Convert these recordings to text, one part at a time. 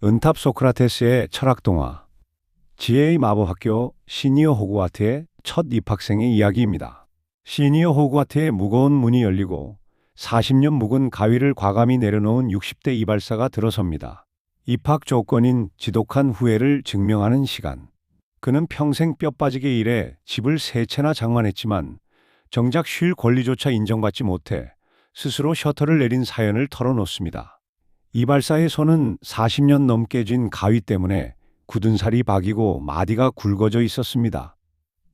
은탑 소크라테스의 철학동화, 지혜의 마법학교 시니어 호그와트의 첫 입학생의 이야기입니다. 시니어 호그와트의 무거운 문이 열리고 40년 묵은 가위를 과감히 내려놓은 60대 이발사가 들어섭니다. 입학 조건인 지독한 후회를 증명하는 시간. 그는 평생 뼈 빠지게 일해 집을 3채나 장만했지만 정작 쉴 권리조차 인정받지 못해 스스로 셔터를 내린 사연을 털어놓습니다. 이발사의 손은 40년 넘게 쥔 가위 때문에 굳은 살이 박이고 마디가 굵어져 있었습니다.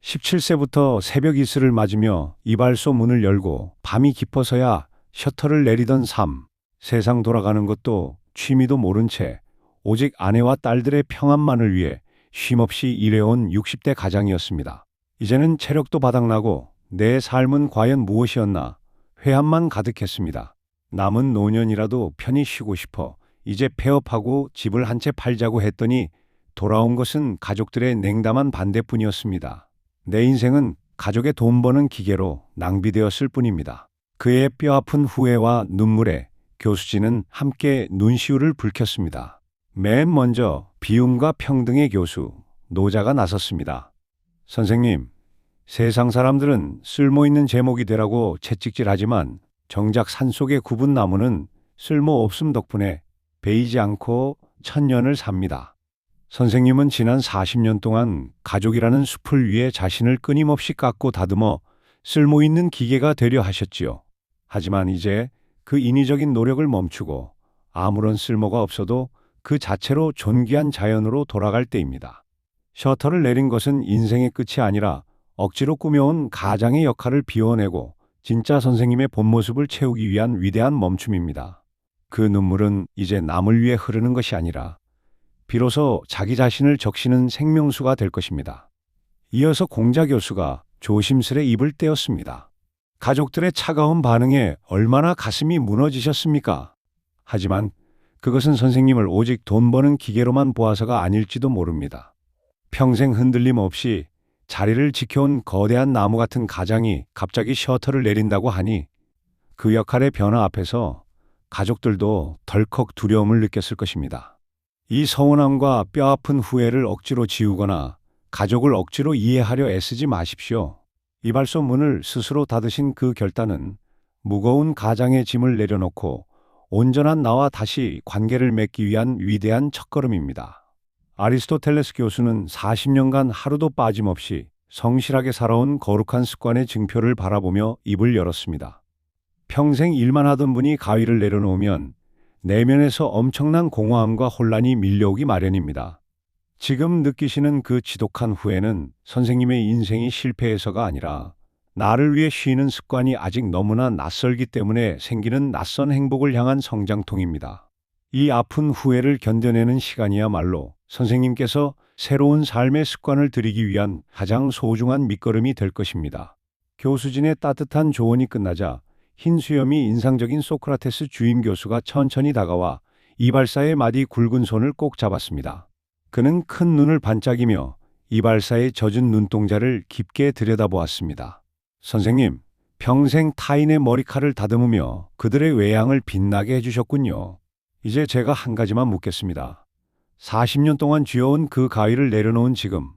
17세부터 새벽 이슬을 맞으며 이발소 문을 열고 밤이 깊어서야 셔터를 내리던 삶. 세상 돌아가는 것도 취미도 모른 채 오직 아내와 딸들의 평안만을 위해 쉼없이 일해온 60대 가장이었습니다. 이제는 체력도 바닥나고 내 삶은 과연 무엇이었나 회한만 가득했습니다. 남은 노년이라도 편히 쉬고 싶어 이제 폐업하고 집을 한 채 팔자고 했더니 돌아온 것은 가족들의 냉담한 반대뿐이었습니다. 내 인생은 가족의 돈 버는 기계로 낭비되었을 뿐입니다. 그의 뼈아픈 후회와 눈물에 교수진은 함께 눈시울을 붉혔습니다. 맨 먼저 비움과 평등의 교수 노자가 나섰습니다. 선생님, 세상 사람들은 쓸모있는 제목이 되라고 채찍질하지만 정작 산속의 굽은 나무는 쓸모없음 덕분에 베이지 않고 천년을 삽니다. 선생님은 지난 40년 동안 가족이라는 숲을 위해 자신을 끊임없이 깎고 다듬어 쓸모있는 기계가 되려 하셨지요. 하지만 이제 그 인위적인 노력을 멈추고 아무런 쓸모가 없어도 그 자체로 존귀한 자연으로 돌아갈 때입니다. 셔터를 내린 것은 인생의 끝이 아니라 억지로 꾸며온 가장의 역할을 비워내고 진짜 선생님의 본 모습을 채우기 위한 위대한 멈춤입니다. 그 눈물은 이제 남을 위해 흐르는 것이 아니라 비로소 자기 자신을 적시는 생명수가 될 것입니다. 이어서 공자 교수가 조심스레 입을 떼었습니다. 가족들의 차가운 반응에 얼마나 가슴이 무너지셨습니까? 하지만 그것은 선생님을 오직 돈 버는 기계로만 보아서가 아닐지도 모릅니다. 평생 흔들림 없이 자리를 지켜온 거대한 나무 같은 가장이 갑자기 셔터를 내린다고 하니 그 역할의 변화 앞에서 가족들도 덜컥 두려움을 느꼈을 것입니다. 이 서운함과 뼈아픈 후회를 억지로 지우거나 가족을 억지로 이해하려 애쓰지 마십시오. 이발소 문을 스스로 닫으신 그 결단은 무거운 가장의 짐을 내려놓고 온전한 나와 다시 관계를 맺기 위한 위대한 첫걸음입니다. 아리스토텔레스 교수는 40년간 하루도 빠짐없이 성실하게 살아온 거룩한 습관의 증표를 바라보며 입을 열었습니다. 평생 일만 하던 분이 가위를 내려놓으면 내면에서 엄청난 공허함과 혼란이 밀려오기 마련입니다. 지금 느끼시는 그 지독한 후회는 선생님의 인생이 실패해서가 아니라 나를 위해 쉬는 습관이 아직 너무나 낯설기 때문에 생기는 낯선 행복을 향한 성장통입니다. 이 아픈 후회를 견뎌내는 시간이야말로 선생님께서 새로운 삶의 습관을 들이기 위한 가장 소중한 밑거름이 될 것입니다. 교수진의 따뜻한 조언이 끝나자 흰 수염이 인상적인 소크라테스 주임 교수가 천천히 다가와 이발사의 마디 굵은 손을 꼭 잡았습니다. 그는 큰 눈을 반짝이며 이발사의 젖은 눈동자를 깊게 들여다보았습니다. 선생님, 평생 타인의 머리칼을 다듬으며 그들의 외양을 빛나게 해주셨군요. 이제 제가 한 가지만 묻겠습니다. 40년 동안 쥐어온 그 가위를 내려놓은 지금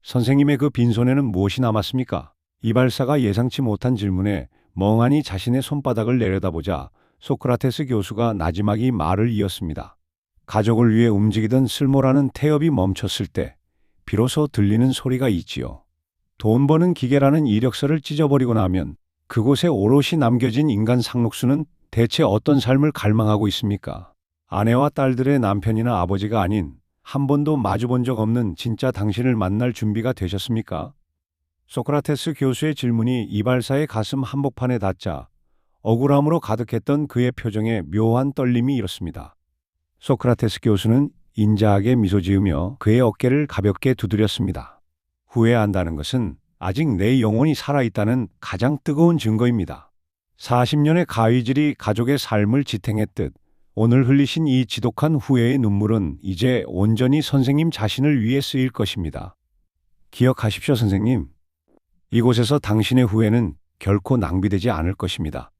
선생님의 그 빈손에는 무엇이 남았습니까? 이발사가 예상치 못한 질문에 멍하니 자신의 손바닥을 내려다보자 소크라테스 교수가 나지막이 말을 이었습니다. 가족을 위해 움직이던 쓸모라는 태엽이 멈췄을 때 비로소 들리는 소리가 있지요. 돈 버는 기계라는 이력서를 찢어버리고 나면 그곳에 오롯이 남겨진 인간 상록수는 대체 어떤 삶을 갈망하고 있습니까? 아내와 딸들의 남편이나 아버지가 아닌 한 번도 마주본 적 없는 진짜 당신을 만날 준비가 되셨습니까? 소크라테스 교수의 질문이 이발사의 가슴 한복판에 닿자 억울함으로 가득했던 그의 표정에 묘한 떨림이 일었습니다. 소크라테스 교수는 인자하게 미소 지으며 그의 어깨를 가볍게 두드렸습니다. 후회한다는 것은 아직 내 영혼이 살아있다는 가장 뜨거운 증거입니다. 40년의 가위질이 가족의 삶을 지탱했듯 오늘 흘리신 이 지독한 후회의 눈물은 이제 온전히 선생님 자신을 위해 쓰일 것입니다. 기억하십시오, 선생님. 이곳에서 당신의 후회는 결코 낭비되지 않을 것입니다.